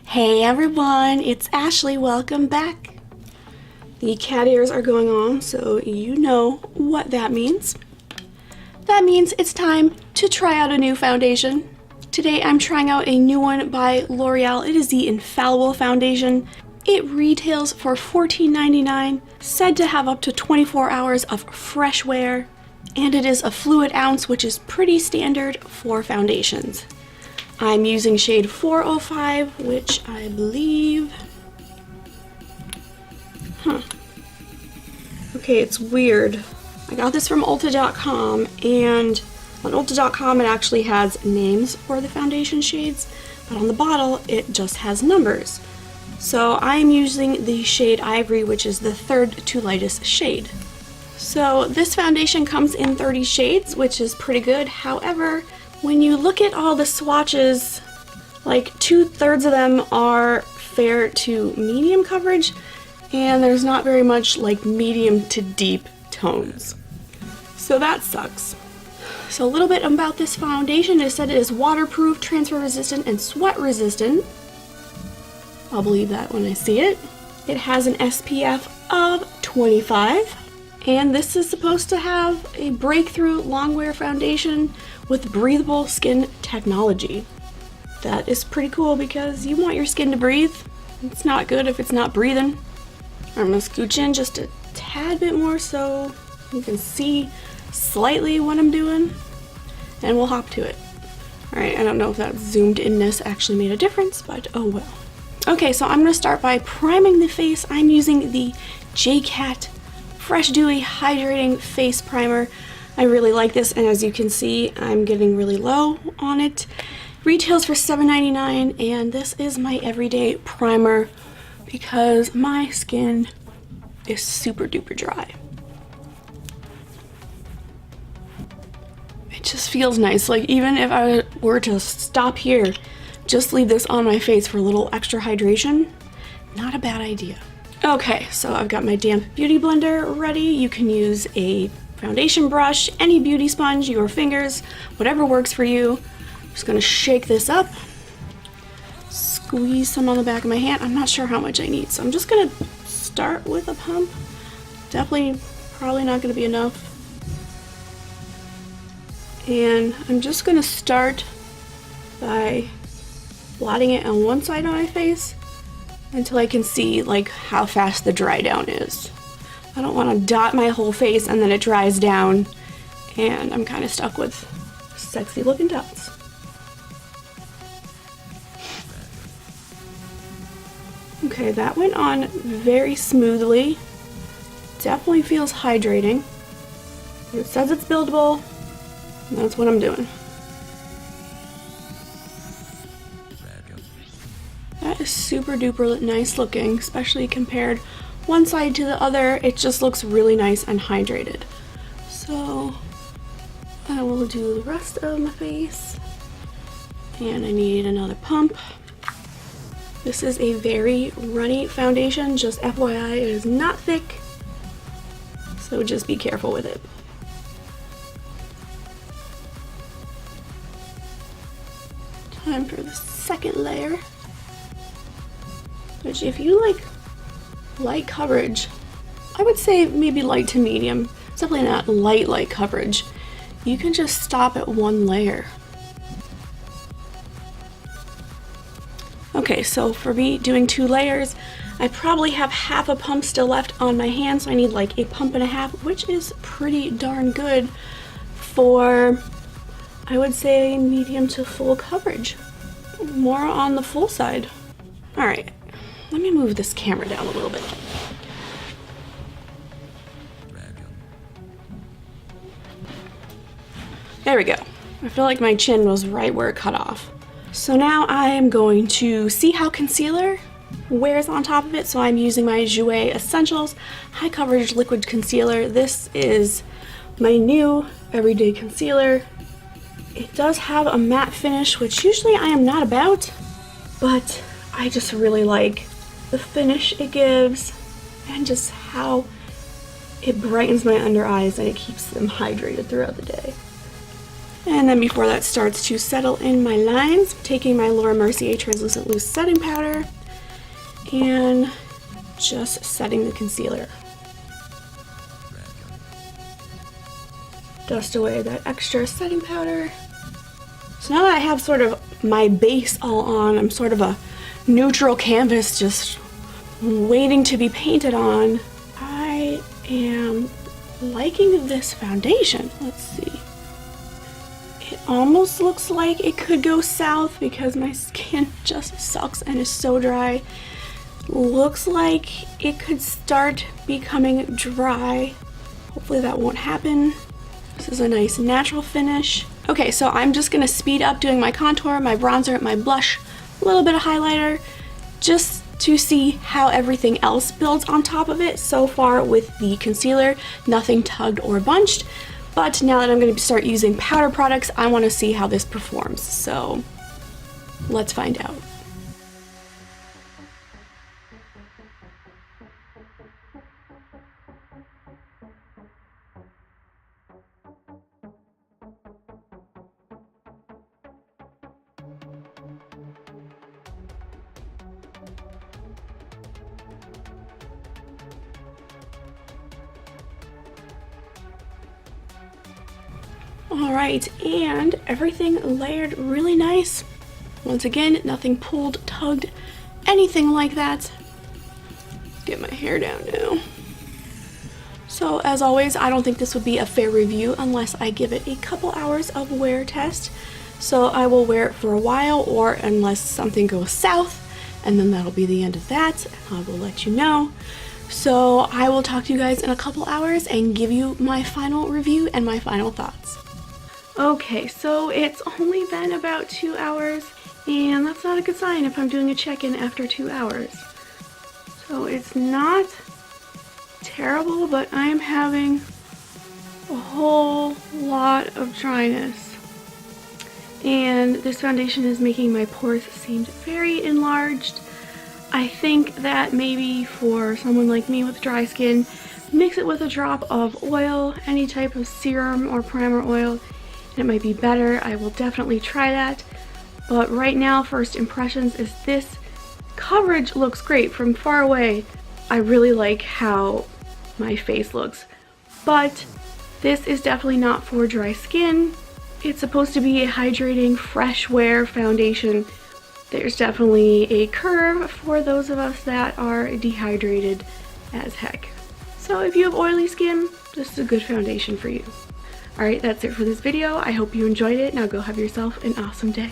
Hey everyone, it's Ashley. Welcome back. The cat ears are going on, so you know what that means. That means it's time to try out a new foundation. Today I'm trying out a new one by L'Oreal. It is the Infallible foundation. It retails for $14.99, said to have up to 24 hours of fresh wear, and it is a fluid ounce, which is pretty standard for foundations. I'm using shade 405, which I believe... Okay, it's weird. I got this from Ulta.com, and on Ulta.com it actually has names for the foundation shades, but on the bottle it just has numbers. So I'm using the shade Ivory, which is the third to lightest shade. So this foundation comes in 30 shades, which is pretty good. However, when you look at all the swatches, like 2/3 of them are fair to medium coverage, and there's not very much like medium to deep tones. So that sucks. So a little bit about this foundation is said it is waterproof, transfer resistant, and sweat resistant. I'll believe that when I see it. It has an SPF of 25, and this is supposed to have a breakthrough longwear foundation with breathable skin technology. That is pretty cool because you want your skin to breathe. It's not good if it's not breathing. I'm gonna scooch in just a tad bit more so you can see slightly what I'm doing, and we'll hop to it. Alright, I don't know if that zoomed inness actually made a difference, but oh well. Okay, so I'm gonna start by priming the face. I'm using the J.Cat Fresh Dewy Hydrating Face Primer. I really like this, and as you can see, I'm getting really low on it. Retails for $7.99, and this is my everyday primer because my skin is super duper dry. It just feels nice. Like, even if I were to stop here, just leave this on my face for a little extra hydration, not a bad idea. Okay, so I've got my damp beauty blender ready. You can use a foundation brush, any beauty sponge, your fingers, whatever works for you. I'm just gonna shake this up, squeeze some on the back of my hand. I'm not sure how much I need, so I'm just gonna start with a pump. Definitely, probably not gonna be enough. And I'm just gonna start by blotting it on one side of my face until I can see like how fast the dry down is. I don't want to dot my whole face and then it dries down and I'm kind of stuck with sexy looking dots. Okay, that went on very smoothly. Definitely feels hydrating. It says it's buildable, and that's what I'm doing. That is super duper nice looking, especially compared one side to the other. It just looks really nice and hydrated. So I will do the rest of my face, and I need another pump. This is a very runny foundation, just FYI, it is not thick, so just be careful with it. Time for the second layer, which if you like light coverage, I would say maybe light to medium. It's definitely not light coverage. You can just stop at one layer. Okay, so for me doing 2 layers, I probably have half a pump still left on my hand, so I need like a pump and a half, which is pretty darn good for, I would say, medium to full coverage. More on the full side. All right. Let me move this camera down a little bit. There we go. I feel like my chin was right where it cut off. So now I am going to see how concealer wears on top of it. So I'm using my Jouer Essentials High Coverage Liquid Concealer. This is my new everyday concealer. It does have a matte finish, which usually I am not about, but I just really like the finish it gives and just how it brightens my under eyes and it keeps them hydrated throughout the day. And then before that starts to settle in my lines, I'm taking my Mercier Translucent Loose Setting Powder and just setting the concealer. Dust away that extra setting powder. So now that I have sort of my base all on, I'm sort of a neutral canvas just waiting to be painted on. I am liking this foundation. Let's see. It almost looks like it could go south because my skin just sucks and is so dry. Looks like it could start becoming dry. Hopefully that won't happen. This is a nice natural finish. Okay, so I'm just gonna speed up doing my contour, my bronzer, my blush, a little bit of highlighter, just to see how everything else builds on top of it. So far with the concealer, nothing tugged or bunched, but now that I'm gonna start using powder products, I wanna see how this performs. So let's find out. Alright, and everything layered really nice. Once again, nothing pulled, tugged, anything like that. Let's get my hair down now. So as always, I don't think this would be a fair review unless I give it a couple hours of wear test. So I will wear it for a while, or unless something goes south, and then that'll be the end of that, and I will let you know. So I will talk to you guys in a couple hours and give you my final review and my final thoughts. Okay, so it's only been about 2 hours, and that's not a good sign if I'm doing a check-in after 2 hours. So it's not terrible, but I'm having a whole lot of dryness. And this foundation is making my pores seem very enlarged. I think that maybe for someone like me with dry skin, mix it with a drop of oil, any type of serum or primer oil, and it might be better. I will definitely try that. But right now, first impressions is this coverage looks great. From far away, I really like how my face looks. But this is definitely not for dry skin. It's supposed to be a hydrating, fresh wear foundation. There's definitely a curve for those of us that are dehydrated as heck. So if you have oily skin, this is a good foundation for you. Alright, that's it for this video. I hope you enjoyed it. Now go have yourself an awesome day.